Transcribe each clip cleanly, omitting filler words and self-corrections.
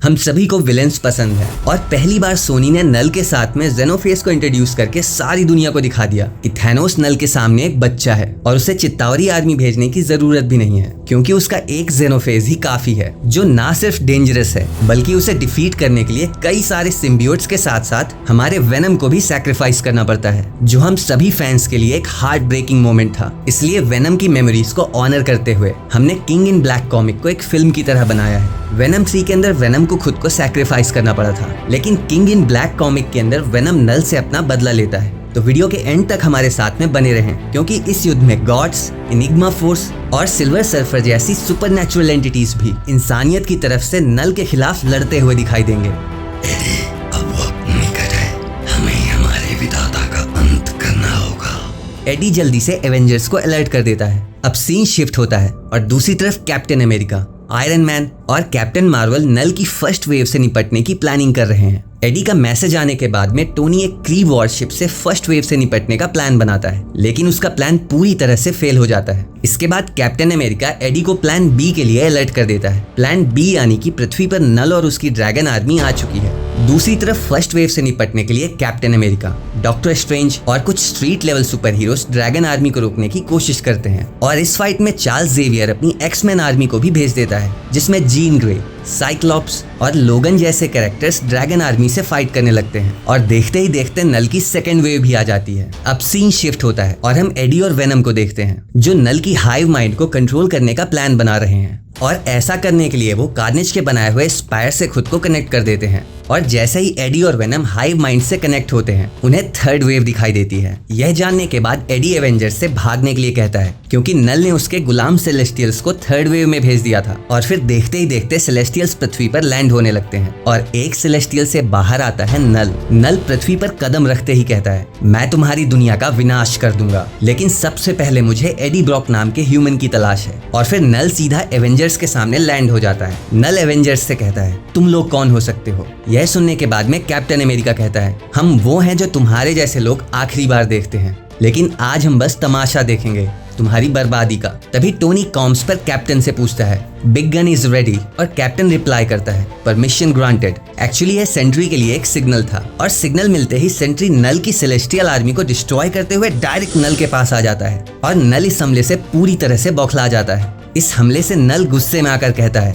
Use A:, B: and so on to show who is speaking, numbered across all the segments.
A: हम सभी को विलेंस पसंद है और पहली बार सोनी ने नल के साथ में जेनोफेस को इंट्रोड्यूस करके सारी दुनिया को दिखा दिया कि थैनोस नल के सामने एक बच्चा है और उसे चित्तावरी आर्मी भेजने की जरूरत भी नहीं है, क्योंकि उसका एक जेनोफेस ही काफी है, जो ना सिर्फ डेंजरस है बल्कि उसे डिफीट करने के लिए कई सारे सिम्बियोट्स के साथ साथ हमारे वेनम को भी सैक्रिफाइस करना पड़ता है, जो हम सभी फैंस के लिए एक हार्ट ब्रेकिंग मोमेंट था। इसलिए वेनम की मेमोरीज को ऑनर करते हुए हमने किंग इन ब्लैक कॉमिक को एक फिल्म की तरह बनाया है। वेनम 3 के अंदर वेनम को खुद को सैक्रिफाइस करना पड़ा था, लेकिन किंग इन ब्लैक कॉमिक के अंदर वेनम नल से अपना बदला लेता है। तो वीडियो के एंड तक हमारे साथ में बने रहें, क्योंकि इस युद्ध में गॉड्स, एनिग्मा फोर्स और सिल्वर सर्फर जैसी सुपरनैचुरल एंटिटीज भी इंसानियत की तरफ से नल के खिलाफ लड़ते हुए दिखाई देंगे।
B: एडी, अब वक्त निकट है, हमें हमारे विधाता का अंत करना होगा।
A: एडी जल्दी से एवेंजर्स को अलर्ट कर देता है। अब सीन शिफ्ट होता है और दूसरी तरफ कैप्टन अमेरिका, आयरन मैन और कैप्टन मार्वल नल की फर्स्ट वेव से निपटने की प्लानिंग कर रहे हैं। एडी का मैसेज आने के बाद में टोनी एक क्री वॉरशिप से फर्स्ट वेव से निपटने का प्लान बनाता है, लेकिन उसका प्लान पूरी तरह से फेल हो जाता है। इसके बाद कैप्टन अमेरिका एडी को प्लान बी के लिए अलर्ट कर देता है। प्लान बी यानी कि पृथ्वी पर नल और उसकी ड्रैगन आर्मी आ चुकी है। दूसरी तरफ फर्स्ट वेव से निपटने के लिए कैप्टन अमेरिका, डॉक्टर स्ट्रेंज और कुछ street level super heroes dragon army को रोकने की कोशिश करते हैं और इस फाइट में चार्ल्स जेवियर अपनी एक्समैन आर्मी को भी भेज देता है, जिसमें जीन ग्रे, साइक्लॉप्स और लोगन जैसे कैरेक्टर्स ड्रैगन आर्मी से फाइट करने लगते हैं और देखते ही देखते नल की सेकेंड वेव भी आ जाती है। अब सीन शिफ्ट होता है और हम एडी और वेनम को देखते हैं, जो नल की हाइव माइंड को कंट्रोल करने का प्लान बना रहे हैं और ऐसा करने के लिए वो कार्नेज के बनाए हुए स्पायर से खुद को कनेक्ट कर देते हैं। और जैसे ही एडी और वेनम हाइव माइंड से कनेक्ट होते हैं, उन्हें थर्ड वेव दिखाई देती है। यह जानने के बाद एडी एवेंजर्स से भागने के लिए कहता है, क्योंकि नल ने उसके गुलाम सेलेस्टियल्स को थर्ड वेव में भेज दिया था। और फिर देखते ही देखते सेलेस्टियल्स पृथ्वी पर लैंड होने लगते हैं और एक सेलेस्टियल से बाहर आता है नल। नल पृथ्वी पर कदम रखते ही कहता है, मैं तुम्हारी दुनिया का विनाश कर दूंगा, लेकिन सबसे पहले मुझे एडी ब्रॉक नाम के ह्यूमन की तलाश है। और फिर नल सीधा एवेंजर्स के सामने लैंड हो जाता है। नल एवेंजर्स से कहता है, तुम लोग कौन हो सकते हो? यह सुनने के बाद में कैप्टन अमेरिका कहता है, हम वो हैं जो तुम्हारे जैसे लोग आखिरी बार देखते हैं, लेकिन आज हम बस तमाशा देखेंगे तुम्हारी बर्बादी का। तभी टोनी कॉम्स पर कैप्टन से पूछता है, बिग गन इज रेडी, और कैप्टन रिप्लाई करता है, परमिशन ग्रांटेड। एक्चुअली यह सेंट्री के लिए एक सिग्नल था और सिग्नल मिलते ही सेंट्री नल की सेलेस्टियल आर्मी को डिस्ट्रॉय करते हुए डायरेक्ट नल के पास आ जाता है और नल इस हमले से पूरी तरह से बौखला जाता है। इस हमले से नल गुस्से में आकर कहता है,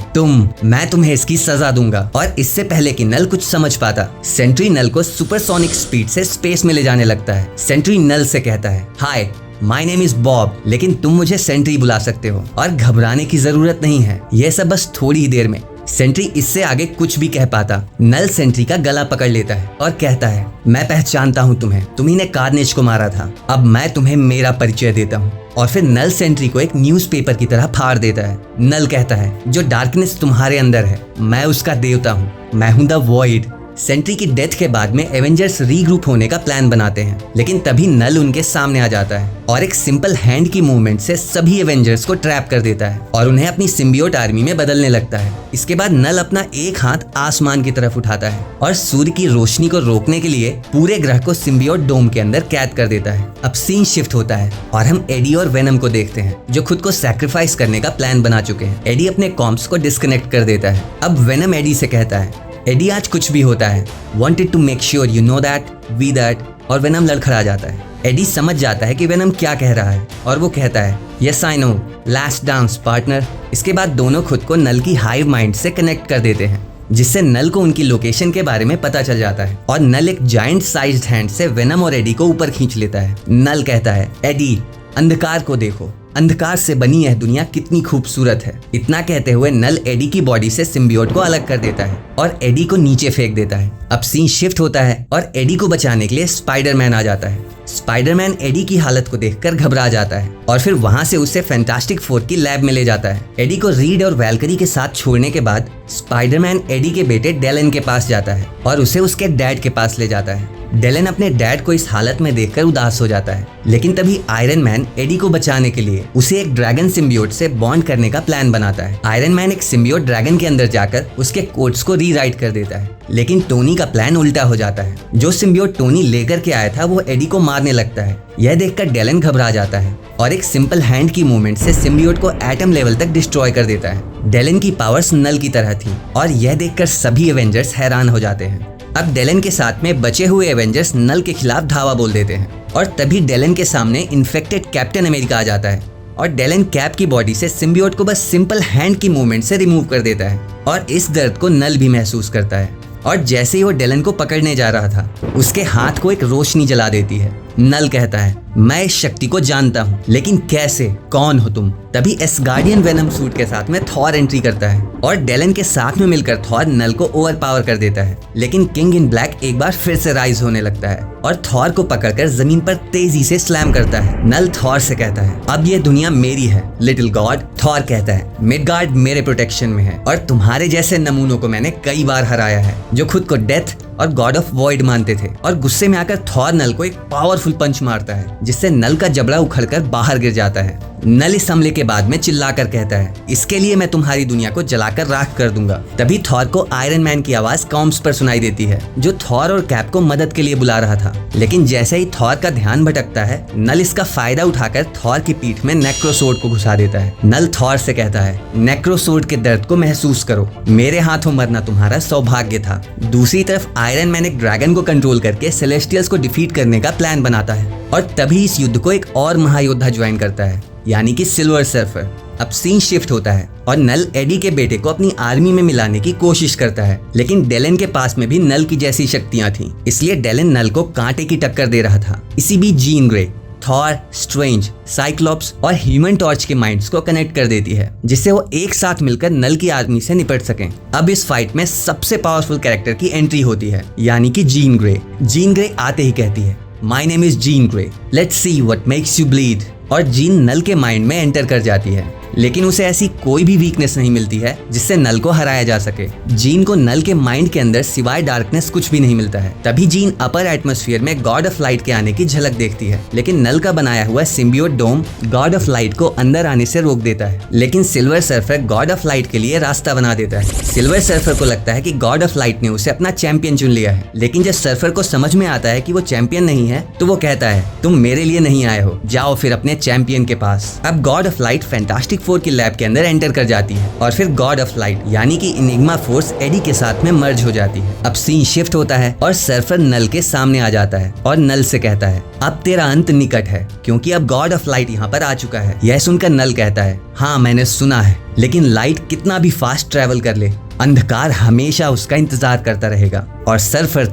A: मैं तुम्हें इसकी सजा दूंगा। और इससे पहले कि नल कुछ समझ पाता, सेंट्री नल को सुपरसोनिक स्पीड से स्पेस में ले जाने लगता है। सेंट्री नल से कहता है, हाय, माय नेम इज बॉब, लेकिन तुम मुझे सेंट्री बुला सकते हो और घबराने की जरूरत नहीं है, यह सब बस थोड़ी ही देर में। सेंट्री इससे आगे कुछ भी कह पाता। नल सेंट्री का गला पकड़ लेता है और कहता है, मैं पहचानता हूँ तुम्हें, तुम्ही ने कार्नेज को मारा था, अब मैं तुम्हें मेरा परिचय देता हूँ। और फिर नल सेंट्री को एक न्यूज़पेपर की तरह फाड़ देता है। नल कहता है, जो डार्कनेस तुम्हारे अंदर है, मैं उसका देवता हूँ, मैं हूँ द वॉइड। सेंट्री की डेथ के बाद में एवेंजर्स रीग्रुप होने का प्लान बनाते हैं, लेकिन तभी नल उनके सामने आ जाता है और एक सिंपल हैंड की मूवमेंट से सभी एवेंजर्स को ट्रैप कर देता है और उन्हें अपनी सिम्बियोट आर्मी में बदलने लगता है। इसके बाद नल अपना एक हाथ आसमान की तरफ उठाता है और सूर्य की रोशनी को रोकने के लिए पूरे ग्रह को सिम्बियोट डोम के अंदर कैद कर देता है। अब सीन शिफ्ट होता है और हम एडी और वेनम को देखते हैं, जो खुद को सैक्रिफाइस करने का प्लान बना चुके हैं। एडी अपने कॉम्स को डिस्कनेक्ट कर देता है। अब वेनम एडी से कहता है, एडी आज कुछ भी होता है, wanted to make sure you know that, we that, और वेनम लड़खड़ा जाता है। एडी समझ जाता है कि वेनम क्या कह रहा है और वो कहता है, yes I know, last dance partner। इसके बाद दोनों खुद को नल की हाइव माइंड से कनेक्ट कर देते हैं, जिससे नल को उनकी लोकेशन के बारे में पता चल जाता है और नल एक जायंट साइज्ड हैंड से वेनम और एडी को ऊपर खींच लेता है। नल कहता है, एडी, अंधकार को देखो, अंधकार से बनी यह दुनिया कितनी खूबसूरत है। इतना कहते हुए नल एडी की बॉडी से सिम्बियोट को अलग कर देता है और एडी को नीचे फेंक देता है। अब सीन शिफ्ट होता है और एडी को बचाने के लिए स्पाइडरमैन आ जाता है। स्पाइडरमैन एडी की हालत को देखकर घबरा जाता है और फिर वहां से उसे फैंटास्टिक फोर की लैब में ले जाता है। एडी को रीड और वैल्करी के साथ छोड़ने के बाद स्पाइडरमैन एडी के बेटे डेलन के पास जाता है और उसे उसके डैड के पास ले जाता है। डेलन अपने डैड को इस हालत में देखकर उदास हो जाता है, लेकिन तभी आयरन मैन एडी को बचाने के लिए उसे एक ड्रैगन सिम्बियोट से बॉन्ड करने का प्लान बनाता है। आयरन मैन एक सिम्बियोट ड्रैगन के अंदर जाकर उसके कोड्स को रीराइट कर देता है, लेकिन टोनी का प्लान उल्टा हो जाता है। जो सिम्बियोट टोनी लेकर के आया था वो एडी को मारने लगता है। यह देखकर डेलन घबरा जाता है और एक सिंपल हैंड की मूवमेंट से सिम्बियोट को एटम लेवल तक डिस्ट्रॉय कर देता है। डेलन की पावर्स नल की तरह थी और यह देखकर सभी एवेंजर्स हैरान हो जाते हैं। अब डेलन के साथ में बचे हुए एवेंजर्स नल के खिलाफ धावा बोल देते हैं और तभी डेलन के सामने इन्फेक्टेड कैप्टन अमेरिका आ जाता है और डेलन कैप की बॉडी से सिम्बियोट को बस सिंपल हैंड की मूवमेंट से रिमूव कर देता है और इस दर्द को नल भी महसूस करता है। और जैसे ही वो डेलन को पकड़ने जा रहा था उसके हाथ को एक रोशनी जला देती है। नल कहता है, मैं इस शक्ति को जानता हूँ, लेकिन कैसे, कौन हो तुम? तभी एसगार्डियन वेनम सूट के साथ में थॉर एंट्री करता है और डेलन के साथ में मिलकर थॉर नल को ओवरपावर कर देता है। लेकिन किंग इन ब्लैक एक बार फिर से राइज होने लगता है और थॉर को पकड़कर जमीन पर तेजी से स्लैम करता है। नल थॉर से कहता है, अब ये दुनिया मेरी है लिटिल गॉड। थॉर कहता है, मिडगार्ड मेरे प्रोटेक्शन में है और तुम्हारे जैसे नमूनों को मैंने कई बार हराया है जो खुद को डेथ और गॉड ऑफ वॉइड मानते थे। और गुस्से में आकर थॉर नल को एक पावरफुल पंच मारता है जिससे नल का जबड़ा उखड़कर बाहर गिर जाता है। नल इस हमले के बाद में चिल्लाकर कहता है, इसके लिए मैं तुम्हारी दुनिया को जलाकर राख कर दूंगा। तभी थॉर को आयरन मैन की आवाज कॉम्स पर सुनाई देती है जो थॉर और कैप को मदद के लिए बुला रहा था। लेकिन जैसे ही थॉर का ध्यान भटकता है नल इसका फायदा उठाकर थॉर की पीठ में नेक्रोसोर्ड को घुसा देता है। नल थॉर से कहता है, नेक्रोसोर्ड के दर्द को महसूस करो, मेरे हाथों मरना तुम्हारा सौभाग्य था। दूसरी तरफ आयरन मैन एक ड्रैगन को कंट्रोल करके सेलेस्टियल्स को डिफीट करने का प्लान बनाता है और तभी इस युद्ध को एक और महायोद्धा ज्वाइन करता है, यानी कि सिल्वर सर्फर। अब सीन शिफ्ट होता है और नल एडी के बेटे को अपनी आर्मी में मिलाने की कोशिश करता है, लेकिन डेलन के पास में भी नल की जैसी शक्तियां थीं, इसलिए डेलन नल को कांटे की टक्कर दे रहा था। इसी बीच Jean Grey, Thor, Strange, Cyclops और ह्यूमन टॉर्च के माइंड्स को कनेक्ट कर देती है जिससे वो एक साथ मिलकर नल की आर्मी से निपट सकें। अब इस फाइट में सबसे पावरफुल कैरेक्टर की एंट्री होती है, यानी कि जीन ग्रे। जीन ग्रे आते ही कहती है, my name is Jean Grey, let's see what makes you bleed. और जीन नल के माइंड में एंटर कर जाती है, लेकिन उसे ऐसी कोई भी वीकनेस नहीं मिलती है जिससे नल को हराया जा सके। जीन को नल के माइंड के अंदर सिवाय डार्कनेस कुछ भी नहीं मिलता है। तभी जीन अपर एटमॉस्फेयर में गॉड ऑफ लाइट के आने की झलक देखती है, लेकिन नल का बनाया हुआ symbiote dome god of light को अंदर आने से रोक देता है। लेकिन silver surfer god of light के लिए रास्ता बना देता है। सिल्वर सर्फर को लगता है कि गॉड ऑफ लाइट ने उसे अपना चैंपियन चुन लिया है, लेकिन जब सर्फर को समझ में आता है कि वो चैंपियन नहीं है तो वो कहता है, तुम मेरे लिए नहीं आए हो, जाओ फिर अपने चैंपियन के पास। अब God of light fantastic four की लैब के अंदर एंटर कर जाती है और फिर गॉड ऑफ लाइट यानी कि इनिग्मा फोर्स एडी के साथ में मर्ज हो जाती है। अब सीन शिफ्ट होता है और सर्फर नल के सामने आ जाता है और नल से कहता है, अब तेरा अंत निकट है क्योंकि अब गॉड ऑफ लाइट यहाँ पर आ चुका है। यह सुनकर नल कहता है, हाँ मैंने सुना है, लेकिन लाइट कितना भी फास्ट ट्रेवल कर ले, अंधकार हमेशा उसका इंतजार करता रहेगा और सर्फर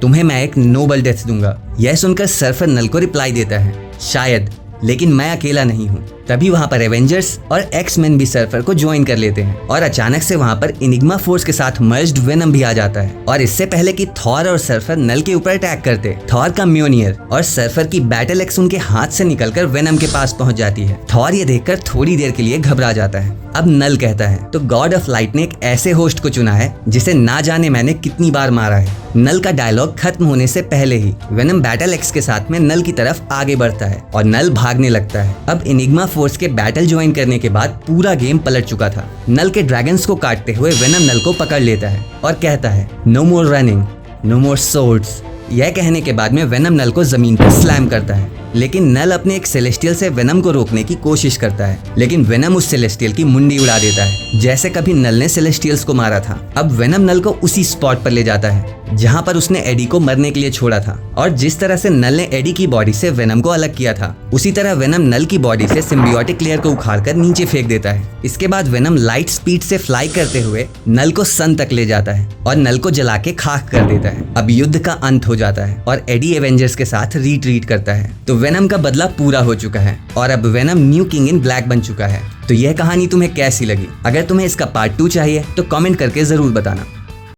A: तुम्हें मैं एक नोबल डेथ दूंगा। यह सुनकर सर्फर नल को रिप्लाई देता है, शायद, लेकिन मैं अकेला नहीं हूँ। तभी वहाँ पर एवेंजर्स और एक्स-मैन भी सर्फर को ज्वाइन कर लेते हैं और अचानक से वहाँ पर इनिग्मा फोर्स के साथ मर्ज्ड वेनम भी आ जाता है। और इससे पहले कि थॉर और सर्फर नल के ऊपर अटैक करते, थॉर का म्योनियर और सर्फर की बैटल एक्स उनके हाथ से निकलकर वेनम के पास पहुंच जाती है। थॉर ये देखकर थोड़ी देर के लिए घबरा जाता है। अब नल कहता है, तो गॉड ऑफ लाइट ने एक ऐसे होस्ट को चुना है जिसे ना जाने मैंने कितनी बार मारा है। नल का डायलॉग खत्म होने से पहले ही वेनम बैटल एक्स के साथ में नल की तरफ आगे बढ़ता है और नल भागने लगता है। अब इनिग्मा फोर्स के बैटल ज्वाइन करने के बाद पूरा गेम पलट चुका था। नल के ड्रैगन्स को काटते हुए वेनम नल को पकड़ लेता है और कहता है, नो मोर रनिंग, नो मोर सोर्ड्स। यह कहने के बाद में वेनम नल को जमीन पर स्लैम करता है, लेकिन नल अपने एक सेलेस्टियल से वेनम को रोकने की कोशिश करता है, लेकिन वेनम उस सेलेस्टियल की मुंडी उड़ा देता है जैसे कभी नल ने सेलेस्टियल्स को मारा था। अब वेनम नल को उसी स्पॉट पर ले जाता है जहां पर उसने एडी को मरने के लिए छोड़ा था और जिस तरह से नल ने एडी की बॉडी से वेनम को अलग किया था उसी तरह वेनम नल की बॉडी से सिम्बियोटिक लेयर को उखाड़कर नीचे फेंक देता है। इसके बाद वेनम लाइट स्पीड से फ्लाई करते हुए नल को सन तक ले जाता है और नल को जला के खाक कर देता है। अब युद्ध का अंत हो जाता है और एडी एवेंजर्स के साथ रिट्रीट करता है। तो वेनम का बदला पूरा हो चुका है और अब venom new king in black बन चुका है। तो यह कहानी तुम्हें कैसी लगी? अगर तुम्हें इसका पार्ट 2 चाहिए तो कमेंट करके जरूर बताना।